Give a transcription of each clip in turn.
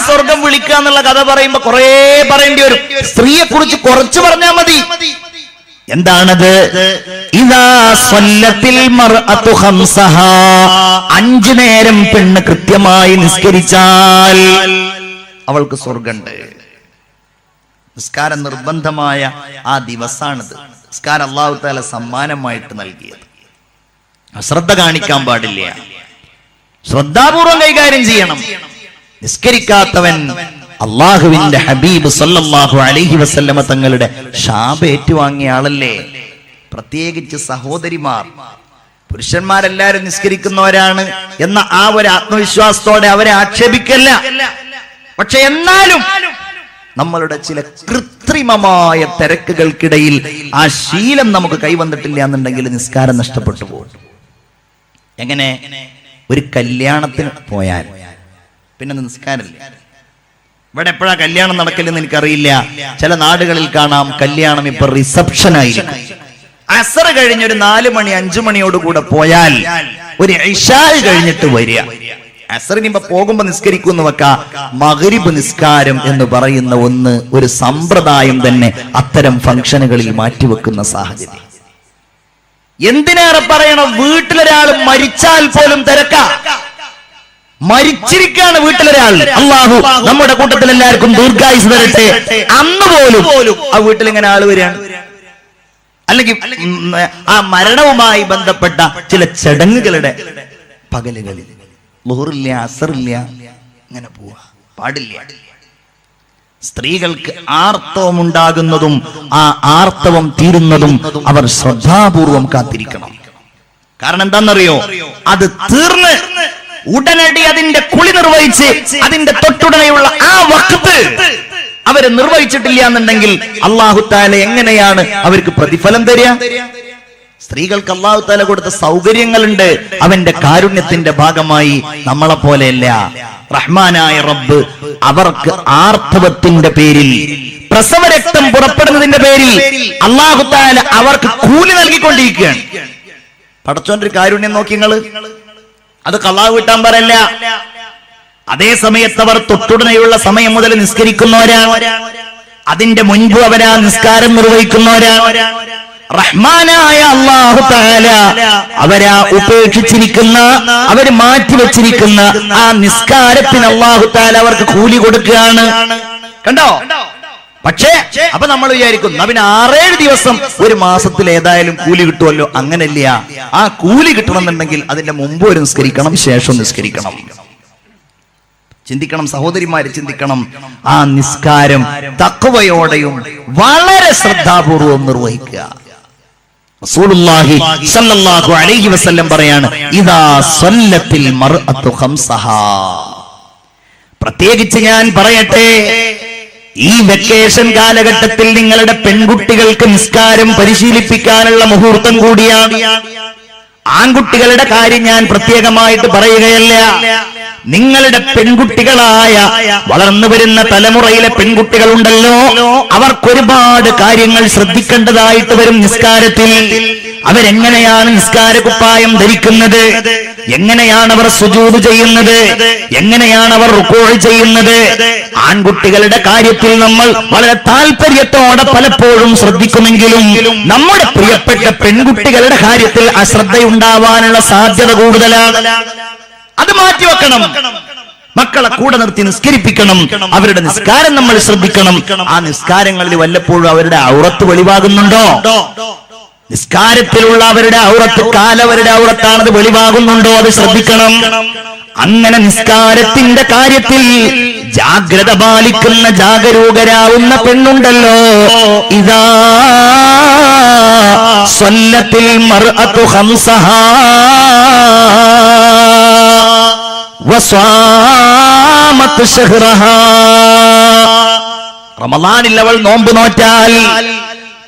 സ്വർഗം വിളിക്കുക എന്നുള്ള കഥ പറയുമ്പോ കുറെ പറയേണ്ടി വരും. സ്ത്രീയെ കുറിച്ച് കുറച്ച് പറഞ്ഞാൽ മതി. എന്താണത്? ഇദാ സ്വല്ലത്തിൽ മർഅതു ഖംസഹാ, 5 നേരം പെണ്ണ് കൃത്യമായി നിസ്കരിച്ചാൽ അവൾക്ക് സ്വർഗമുണ്ട്. നിസ്കാരം നിർബന്ധമായ ആ ദിവസാണിത്. നിസ്കാരം അല്ലാഹു തആല സമ്മാനമായിട്ട് നൽകിയത്. അശ്രദ്ധ കാണിക്കാൻ പാടില്ല, ശ്രദ്ധാപൂർവം കൈകാര്യം ചെയ്യണം. നിസ്കരിക്കാത്തവൻ അള്ളാഹുവിന്റെ ഹബീബ് സല്ലല്ലാഹു അലൈഹി വസല്ലമ തങ്ങളുടെ ശാപം ഏറ്റുവാങ്ങിയ ആളല്ലേ. പ്രത്യേകിച്ച് സഹോദരിമാർ, പുരുഷന്മാരെല്ലാരും നിസ്കരിക്കുന്നവരാണ് എന്ന ആ ഒരു ആത്മവിശ്വാസത്തോടെ അവരെ ആക്ഷേപിക്കല്ല. പക്ഷെ എന്നാലും നമ്മളുടെ ചില കൃത്രിമമായ തിരക്കുകൾക്കിടയിൽ ആ ശീലം നമുക്ക് കൈവന്നിട്ടില്ല എന്നുണ്ടെങ്കിൽ നിസ്കാരം നഷ്ടപ്പെട്ടു പോകും. എങ്ങനെ? ഒരു കല്യാണത്തിന് പോയാൽ പിന്നെ നിസ്കാരമില്ല. ഇവിടെ എപ്പോഴാ കല്യാണം നടക്കില്ലെന്ന് എനിക്കറിയില്ല. ചില നാടുകളിൽ കാണാം കല്യാണം ഇപ്പൊ റിസപ്ഷൻ ആയിരിക്കും. അസർ കഴിഞ്ഞൊരു 4 മണി 5 മണിയോടുകൂടെ പോയാൽ ഒരു ഇശാ കഴിഞ്ഞിട്ട് വരിക. അസറിന് ഇപ്പൊ പോകുമ്പോ നിസ്കരിക്കുന്നു വെക്ക. മഗ്രിബ് നിസ്കാരം എന്ന് പറയുന്ന ഒരു സമ്പ്രദായം തന്നെ അത്തരം ഫംഗ്ഷനുകളിൽ മാറ്റിവെക്കുന്ന സാഹചര്യം. എന്തിനേറെ പറയണം, വീട്ടിലൊരാൾ മരിച്ചാൽ പോലും തിരക്ക. മരിച്ചിരിക്കാണ് വീട്ടിലൊരാൾ. അല്ലാഹു നമ്മുടെ കൂട്ടത്തിൽ എല്ലാവർക്കും ദീർഘായുസ് തരട്ടെ. അന്ന് പോലും ആ വീട്ടിൽ ഇങ്ങനെ ആള് വരികയാണ്. അല്ലെങ്കിൽ ആ മരണവുമായി ബന്ധപ്പെട്ട ചില ചടങ്ങുകളുടെ പകലുകളിൽ ളുഹറില്ല, അസറില്ല, ഇങ്ങനെ പോവാ പാടില്ല. സ്ത്രീകൾക്ക് ആർത്തവം ഉണ്ടാകുന്നതും ആ ആർത്തവം തീരുന്നതും അവർ ശ്രദ്ധാപൂർവം കാത്തിരിക്കണം. കാരണം എന്താണെന്നറിയോ? അത് തീർന്ന് ഉടനടി അതിന്റെ കുളി നിർവഹിച്ച് അതിന്റെ തൊട്ടുടനെയുള്ള ആ വഖ്ത് അവരെ നിർവഹിച്ചിട്ടില്ല എന്നുണ്ടെങ്കിൽ അല്ലാഹു തആല എങ്ങനെയാണ് അവർക്ക് പ്രതിഫലം തരിക? സ്ത്രീകൾക്ക് അല്ലാഹു തആല കൊടുത്ത സൗകര്യങ്ങളുണ്ട്. അവന്റെ കാരുണ്യത്തിന്റെ ഭാഗമായി നമ്മളെ പോലെയല്ല. റഹ്മാനായ റബ്ബ് അവർക്ക് ആർത്തവത്തിന്റെ പേരിൽ, പ്രസവരക്തം പുറപ്പെടുന്നതിന്റെ പേരിൽ അല്ലാഹു തആല അവർക്ക് കൂലി നൽകിക്കൊണ്ടിരിക്കുകയാണ്. പടച്ചോന്റെ ഒരു കാരുണ്യം നോക്കി നിങ്ങള്. അത് ഖളാ വീട്ടാൻ പറയല്ല. അതേ സമയത്ത് അവർ തൊട്ടുടനെയുള്ള സമയം മുതൽ നിസ്കരിക്കുന്നവരാണ്. അതിന്റെ മുൻപ് അവരാ നിസ്കാരം നിർവഹിക്കുന്നവരാണ്. റഹ്മാനായ അല്ലാഹു തആല അവരാ ഉപേക്ഷിച്ചിരിക്കുന്ന, അവര് മാറ്റിവെച്ചിരിക്കുന്ന ആ നിസ്കാരത്തിന് അല്ലാഹു തആല അവർക്ക് കൂലി കൊടുക്കുകയാണ്. കണ്ടോ? പക്ഷേ അപ്പൊ നമ്മൾ വിചാരിക്കും പിന്നെ 6-7 ദിവസം ഒരു മാസത്തിൽ ഏതായാലും കൂലി കിട്ടുമല്ലോ. അങ്ങനെയല്ല. ആ കൂലി കിട്ടണമെന്നുണ്ടെങ്കിൽ അതിന്റെ മുമ്പ് ഒരു നിസ്കരിക്കണം, ശേഷം നിസ്കരിക്കണം. ചിന്തിക്കണം സഹോദരിമാര്, ചിന്തിക്കണം. ആ നിസ്കാരം തഖ്വയോടെയും വളരെ ശ്രദ്ധാപൂർവം നിർവഹിക്കുക. റസൂലുള്ളാഹി സ്വല്ലല്ലാഹു അലൈഹി വസല്ലം പറയാണ്, ഇദാ സ്വല്ലത്തിൽ മർഅതു ഖംസഹാ. പ്രത്യേകിച്ച് ഞാൻ പറയട്ടെ, ഈ വെക്കേഷൻ കാലഘട്ടത്തിൽ നിങ്ങളുടെ പെൺകുട്ടികൾക്ക് നിസ്കാരം പരിശീലിപ്പിക്കാനുള്ള മുഹൂർത്തം കൂടിയാണ്. ആൺകുട്ടികളുടെ കാര്യം ഞാൻ പ്രത്യേകമായിട്ട് പറയുകയല്ല. നിങ്ങളുടെ പെൺകുട്ടികളായ വളർന്നു വരുന്ന തലമുറയിലെ പെൺകുട്ടികളുണ്ടല്ലോ, അവർക്കൊരുപാട് കാര്യങ്ങൾ ശ്രദ്ധിക്കേണ്ടതായിട്ട് വരും നിസ്കാരത്തിൽ. അവരെങ്ങനെയാണ് നിസ്കാര കുപ്പായം ധരിക്കുന്നത്, എങ്ങനെയാണ് അവർ സുജൂദ് ചെയ്യുന്നത്, എങ്ങനെയാണ് അവർ റുകൂഅ് ചെയ്യുന്നത്. ആൺകുട്ടികളുടെ കാര്യത്തിൽ നമ്മൾ വളരെ താല്പര്യത്തോടെ പലപ്പോഴും ശ്രദ്ധിക്കുമെങ്കിലും നമ്മുടെ പ്രിയപ്പെട്ട പെൺകുട്ടികളുടെ കാര്യത്തിൽ അശ്രദ്ധയുണ്ടാവാനുള്ള സാധ്യത കൂടുതലാണ്. അത് മാറ്റിവെക്കണം. മക്കളെ കൂടെ നിർത്തി നിസ്കരിപ്പിക്കണം. അവരുടെ നിസ്കാരം നമ്മൾ ശ്രദ്ധിക്കണം. ആ നിസ്കാരങ്ങളിൽ വല്ലപ്പോഴും അവരുടെ ഔറത്ത് വെളിവാകുന്നുണ്ടോ? നിസ്കാരത്തിലുള്ള അവരുടെ ഔറത്ത്, കാലവരുടെ ഔറത്താണത് വെളിവാകുന്നുണ്ടോ? അത് ശ്രദ്ധിക്കണം. അങ്ങനെ നിസ്കാരത്തിന്റെ കാര്യത്തിൽ ജാഗ്രത പാലിക്കുന്ന, ജാഗരൂകരാവുന്ന പെണ്ണുണ്ടല്ലോ, ഇദാ സ്വല്ലത്തിൽ മർഅതു ഖംസഹാ വസ്വാമത് ശഹ്റഹാ. റമളാനിൽ അവൾ നോമ്പ് നോറ്റാൽ,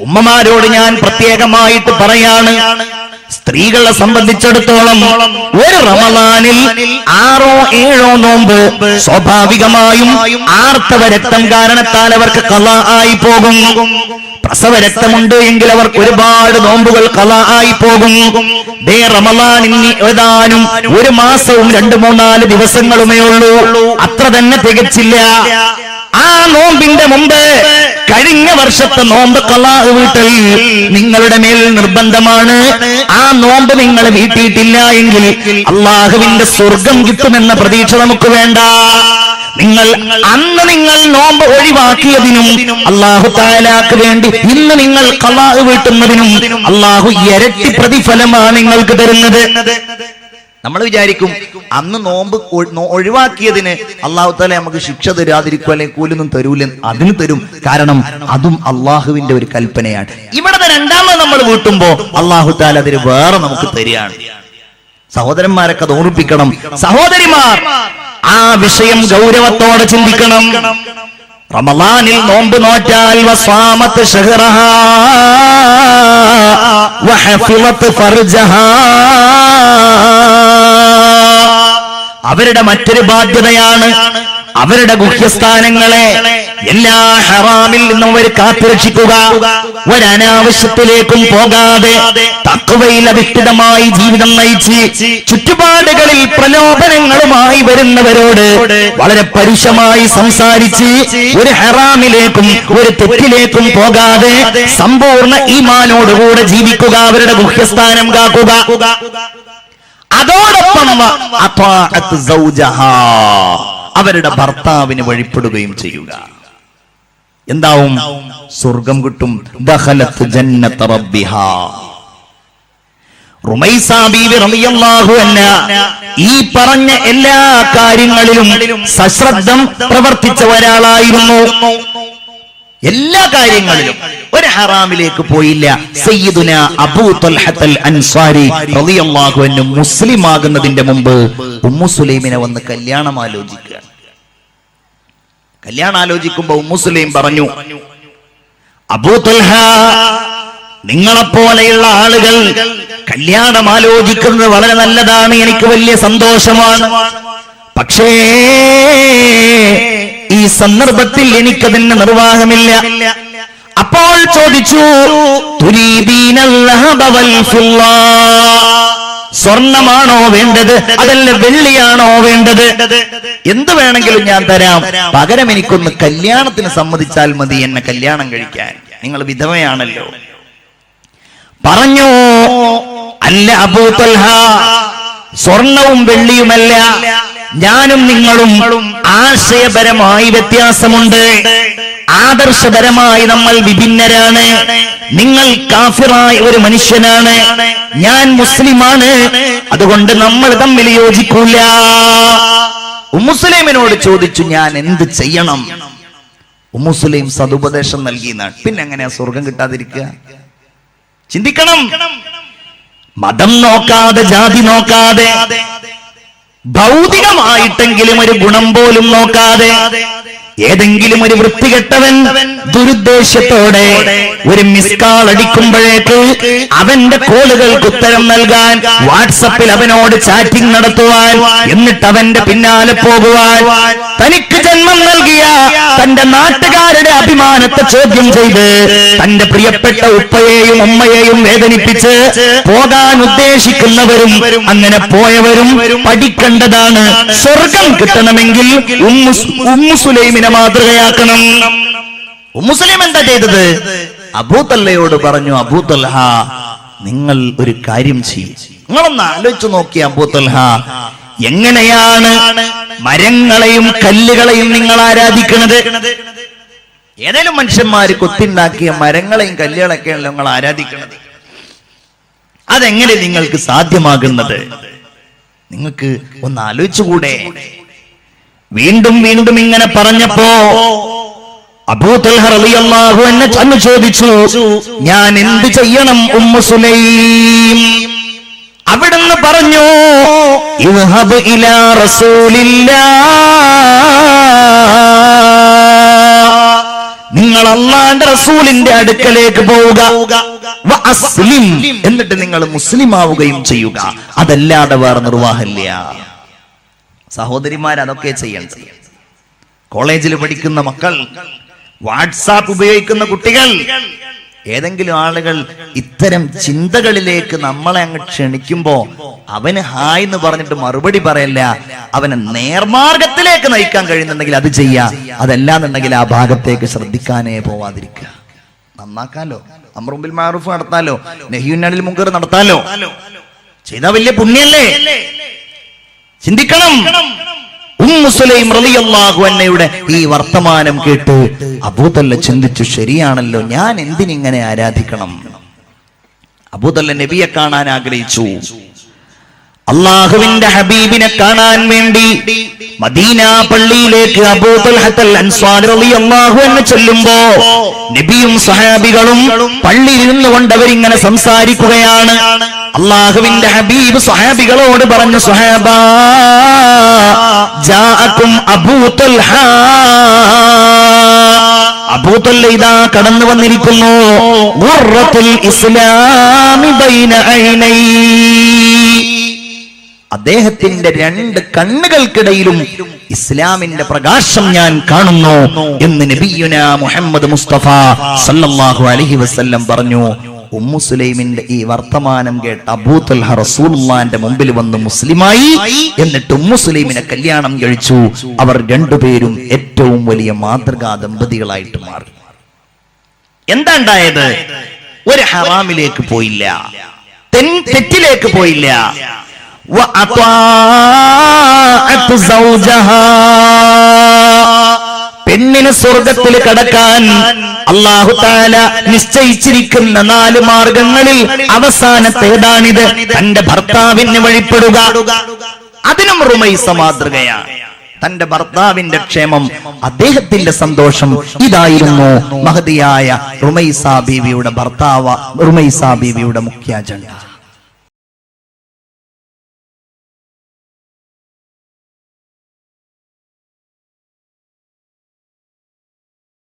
ഉമ്മമാരോട് ഞാൻ പ്രത്യേകമായിട്ട് പറയാണ്, സ്ത്രീകളെ സംബന്ധിച്ചിടത്തോളം ഒരു റമളാനിൽ 6 or 7 നോമ്പ് സ്വാഭാവികമായും ആർത്തവ രക്തം കാരണത്താൽ അവർക്ക് ഖളാ ആയി പോകും. പ്രസവ രക്തമുണ്ട് എങ്കിൽ അവർക്ക് ഒരുപാട് നോമ്പുകൾ ഖളാ ആയി പോകും. റമളാനിന് ഏതാനും 1 മാസവും 2-3-4 ദിവസങ്ങളുമേ ഉള്ളൂ. അത്ര തന്നെ തികച്ചില്ല. ആ നോമ്പിന്റെ മുമ്പ് കഴിഞ്ഞ വർഷത്തെ നോമ്പ് ഖളാ വീട്ടൽ നിങ്ങളുടെ മേൽ നിർബന്ധമാണ്. ആ നോമ്പ് നിങ്ങൾ വീട്ടിയിട്ടില്ല എങ്കിൽ അള്ളാഹുവിന്റെ സ്വർഗം കിട്ടുമെന്ന പ്രതീക്ഷ നമുക്ക് വേണ്ട. നിങ്ങൾ നോമ്പ് ഒഴിവാക്കിയതിനും അല്ലാഹു തആലാക്ക് വേണ്ടി ഇന്ന് നിങ്ങൾ ഖളാ വീട്ടുന്നതിനും അല്ലാഹു ഇരട്ടി പ്രതിഫലമാണ് നിങ്ങൾക്ക് തരുന്നത്. നമ്മൾ വിചാരിക്കും അന്ന് നോമ്പ് ഒഴിവാക്കിയതിന് അല്ലാഹു തആല നമുക്ക് ശിക്ഷ തരാതിരിക്കും, അല്ലെങ്കിൽ കൂലൊന്നും തരൂല. അതിന് തരും. കാരണം അതും അള്ളാഹുവിന്റെ ഒരു കൽപ്പനയാണ്. ഇവിടെ രണ്ടാമത് നമ്മൾ വീട്ടുമ്പോ അല്ലാഹു തആല അതിന് വേറെ നമുക്ക് തരികയാണ്. സഹോദരന്മാരൊക്കെ അത് ഓർമ്മിപ്പിക്കണം. സഹോദരിമാർ ആ വിഷയം ഗൗരവത്തോടെ ചിന്തിക്കണം. റമളാനിൽ നോമ്പ് നോറ്റാൽ വസാമത്ത് ശഹ്റഹാ വഹഫിളത് ഫർജഹാ, അവരുടെ മറ്റൊരു ബാധ്യതയാണ് അവരുടെ ഗുഹ്യസ്ഥാനങ്ങളെ എല്ലാ ഹറാമിൽ നിന്നും അവർ കാത്തുരക്ഷിക്കുക. ഒരനാവശ്യത്തിലേക്കും പോകാതെ തഖ്വയിൽ അധിഷ്ഠിതമായി ജീവിതം നയിച്ച് ചുറ്റുപാടുകളിൽ പ്രലോഭനങ്ങളുമായി വരുന്നവരോട് വളരെ പരുഷമായി സംസാരിച്ച് ഒരു ഹറാമിലേക്കും ഒരു തെറ്റിലേക്കും പോകാതെ സമ്പൂർണ്ണ ഈമാനോടുകൂടെ ജീവിക്കുക, അവരുടെ ഗുഹ്യസ്ഥാനം കാക്കുക. അതോടൊപ്പം അവരുടെ ഭർത്താവിന് വഴിപ്പെടുകയും ചെയ്യുക. എന്താവും? സ്വർഗം കിട്ടും. ദഖലത്ത് ജന്നത റബ്ബിഹാ. റുമൈസ ബീവി റളിയല്ലാഹു അൻഹാ ഈ പറഞ്ഞ എല്ലാ കാര്യങ്ങളിലും സശ്രദ്ധം പ്രവർത്തിച്ച ഒരാളായിരുന്നു. എല്ലാ കാര്യങ്ങളിലും ഒരു ഹറാമിലേക്ക് പോയില്ല. സയ്യിദുന അബൂ ത്വൽഹത്തുൽ അൻസാരി റളിയല്ലാഹു അൻഹു മുസ്ലിം ആകുന്നതിന്റെ മുമ്പ് ഉമ്മു സുലൈമിനെ വന്ന് കല്യാണം ആലോചിക്കുക. കല്യാണം ആലോചിക്കുമ്പോ ഉമ്മു സുലൈം പറഞ്ഞു, അബൂ ത്വൽഹ, നിങ്ങളെപ്പോലെയുള്ള ആളുകൾ കല്യാണം ആലോചിക്കുന്നത് വളരെ നല്ലതാണ്, എനിക്ക് വലിയ സന്തോഷമാണ്. പക്ഷേ ഈ സന്ദർഭത്തിൽ എനിക്കതിന് നിർവാഹമില്ല. അപ്പോൾ ചോദിച്ചു, സ്വർണമാണോ വേണ്ടത്, അതല്ല വെള്ളിയാണോ വേണ്ടത്? എന്ത് വേണമെങ്കിലും ഞാൻ തരാം, പകരം എനിക്കൊന്ന് കല്യാണത്തിന് സമ്മതിച്ചാൽ മതി, എന്നെ കല്യാണം കഴിക്കാൻ. നിങ്ങൾ വിധവയാണല്ലോ. പറഞ്ഞു, അല്ല അബൂ ത്വൽഹ, സ്വർണവും വെള്ളിയുമല്ല, ഞാനും നിങ്ങളും ആശയപരമായി വ്യത്യാസമുണ്ട്, ആദർശപരമായി നമ്മൾ വിഭിന്നരാണ്. നിങ്ങൾ കാഫിറായ ഒരു മനുഷ്യനാണ്, ഞാൻ മുസ്ലിമാണ്, അതുകൊണ്ട് നമ്മൾ തമ്മിൽ യോജിക്കൂല. ഉമ്മു സുലൈമിനോട് ചോദിച്ചു, ഞാൻ എന്ത് ചെയ്യണം? Ummu Sulaim സദുപദേശം നൽകിയെന്നാണ്. പിന്നെ എങ്ങനെയാ സ്വർഗം കിട്ടാതിരിക്കുക? ചിന്തിക്കണം. മതം നോക്കാതെ, ജാതി നോക്കാതെ, ഭൗതികമായിട്ടെങ്കിലും ഒരു ഗുണം പോലും നോക്കാതെ, ഏതെങ്കിലും ഒരു വൃത്തികെട്ടവൻ ദുരുദ്ദേശത്തോടെ ഒരു മിസ് കാൾ അടിക്കുമ്പോഴേക്ക് അവന്റെ കോളുകൾക്ക് ഉത്തരം നൽകാൻ വാട്സപ്പിൽ അവനോട് ചാറ്റിംഗ് നടത്തുവാൻ, എന്നിട്ട് അവന്റെ പിന്നാലെ പോകുവാൻ, തനിക്ക് ജന്മം നൽകിയ തന്റെ നാട്ടുകാരുടെ അഭിമാനത്തെ ചോദ്യം ചെയ്ത് തന്റെ പ്രിയപ്പെട്ട ഉപ്പയെയും ഉമ്മയെയും വേദനിപ്പിച്ച് പോകാൻ ഉദ്ദേശിക്കുന്നവരും അങ്ങനെ പോയവരും പഠിക്കേണ്ടതാണ്. സ്വർഗം കിട്ടണമെങ്കിൽ ഉമ്മു സുലൈമിനെ മാതൃകയാക്കണം. ഉമ്മു സുലൈം എന്താ ചെയ്തത്? അബൂ ത്വൽഹയോട് പറഞ്ഞു, അബൂ ത്വൽഹ, നിങ്ങൾ ഒരു കാര്യം ചെയ്യും. നിങ്ങളൊന്ന് ആലോചിച്ചു നോക്കിയ അബൂ ത്വൽഹ, എങ്ങനെയാണ് മരങ്ങളെയും കല്ലുകളെയും നിങ്ങൾ ആരാധിക്കുന്നത്? ഏതെങ്കിലും മനുഷ്യന്മാര് കൊത്തിണ്ടാക്കിയ മരങ്ങളെയും കല്ലുകളൊക്കെയാണല്ലോ നിങ്ങൾ ആരാധിക്കുന്നത്. അതെങ്ങനെ നിങ്ങൾക്ക് സാധ്യമാകുന്നത്? നിങ്ങൾക്ക് ഒന്ന് ആലോചിച്ചുകൂടെ? വീണ്ടും വീണ്ടും ഇങ്ങനെ പറഞ്ഞപ്പോ അബൂ ത്വൽഹ റളിയല്ലാഹു അൻഹു ചോദിച്ചു, ഞാൻ എന്ത് ചെയ്യണം ഉമ്മു സുലൈം? അവിടുന്ന് പറഞ്ഞു, ഇദ്ഹബ് ഇലാ റസൂലില്ലാഹ്, നിങ്ങൾ അല്ലാഹുവിന്റെ റസൂലിന്റെ അടുക്കലേക്ക് പോവുക. എന്നിട്ട് നിങ്ങൾ മുസ്ലിം ആവുകയും ചെയ്യുക. അതല്ലാതെ വേറെ നിർവാഹമില്ല. സഹോദരിമാർ അതൊക്കെ ചെയ്യേണ്ടത്. കോളേജിൽ പഠിക്കുന്ന മക്കൾ, വാട്സാപ്പ് ഉപയോഗിക്കുന്ന കുട്ടികൾ, ഏതെങ്കിലും ആളുകൾ ഇത്തരം ചിന്തകളിലേക്ക് നമ്മളെ അങ്ങ് ക്ഷണിക്കുമ്പോ അവന് ഹായ് എന്ന് പറഞ്ഞിട്ട് മറുപടി പറയല്ല, അവനെ നേർമാർഗത്തിലേക്ക് നയിക്കാൻ കഴിയുന്നുണ്ടെങ്കിൽ അത് ചെയ്യാ. അതല്ലാന്നുണ്ടെങ്കിൽ ആ ഭാഗത്തേക്ക് ശ്രദ്ധിക്കാനേ പോവാതിരിക്കുക. നന്നാക്കാലോ, അംറും ബിൽ മഅറൂഫ് നടത്താലോ, നഹ്യുൻ അനിൽ മുൻകർ നടത്താലോ, ചെയ്താ വലിയ പുണ്യല്ലേ? ചിന്തിക്കണം. ഉമ്മു സുലൈം റളിയല്ലാഹു അൻഹയുടെ ഈ വർത്തമാനം കേട്ട് അബൂതല്ല ചിന്തിച്ചു, ശരിയാണല്ലോ, ഞാൻ എന്തിനിങ്ങനെ ആരാധിക്കണം? അബൂതല്ല നബിയെ കാണാൻ ആഗ്രഹിച്ചു. അള്ളാഹുവിന്റെ ഹബീബിനെ കാണാൻ വേണ്ടി മദീന പള്ളിയിലേക്ക് അബൂ തൽഹത്തുൽ അൻസ്വാരി റളിയല്ലാഹു അൻഹു ചെല്ലുമ്പോ നബിയും സ്വഹാബികളും പള്ളിയിൽ ഇരുന്നുകൊണ്ട് അവരിങ്ങനെ സംസാരിക്കുകയാണ്. അള്ളാഹുവിന്റെ ഹബീബ് സ്വഹാബികളോട് പറഞ്ഞു, സ്വഹാബാ ജാഅകും അബൂ തൽഹ, അബൂ തൽഹ ഇതാ കടന്നു വന്നിരിക്കുന്നു. ഖുർറത്തുൽ ഇസ്ലാമി ബൈന ഐനൈ, അദ്ദേഹത്തിന്റെ രണ്ട് കണ്ണുകൾക്കിടയിലും ഇസ്ലാമിന്റെ പ്രകാശം ഞാൻ കാണുന്നു എന്ന് നബിയുനാ മുഹമ്മദ് മുസ്തഫ സല്ലല്ലാഹു അലൈഹി വസല്ലം പറഞ്ഞു. ഉമ്മു സുലൈമിന്റെ ഈ വർത്തമാനം കേട്ട് അബൂ തൽഹ റസൂലുള്ളാഹിന്റെ മുമ്പിൽ വന്ന് മുസ്ലിമായി. എന്നിട്ട് ഉമ്മു സുലൈമിനെ കല്യാണം കഴിച്ചു. അവർ രണ്ടുപേരും ഏറ്റവും വലിയ മാതൃകാ ദമ്പതികളായിട്ട് മാറി. എന്താ ഉണ്ടായത്? ഒരു ഹറാമിലേക്ക് പോയില്ല, തെറ്റിലേക്ക് പോയില്ല. പെണ്ണിന് സ്വർഗത്തിൽ കടക്കാൻ അല്ലാഹു തആല നിശ്ചയിച്ചിരിക്കുന്ന 4 മാർഗങ്ങളിൽ അവസാനത്തേതാണിത്? തന്റെ ഭർത്താവിന് വഴിപ്പെടുക. അതിനും റുമൈസ മാതൃകയാണ്. തന്റെ ഭർത്താവിന്റെ ക്ഷേമം, അദ്ദേഹത്തിന്റെ സന്തോഷം, ഇതായിരുന്നു മഹദിയായ റുമൈസ ബീവിയുടെ ഭർത്താവ്, റുമൈസ ബീവിയുടെ മുഖ്യ അജണ്ട.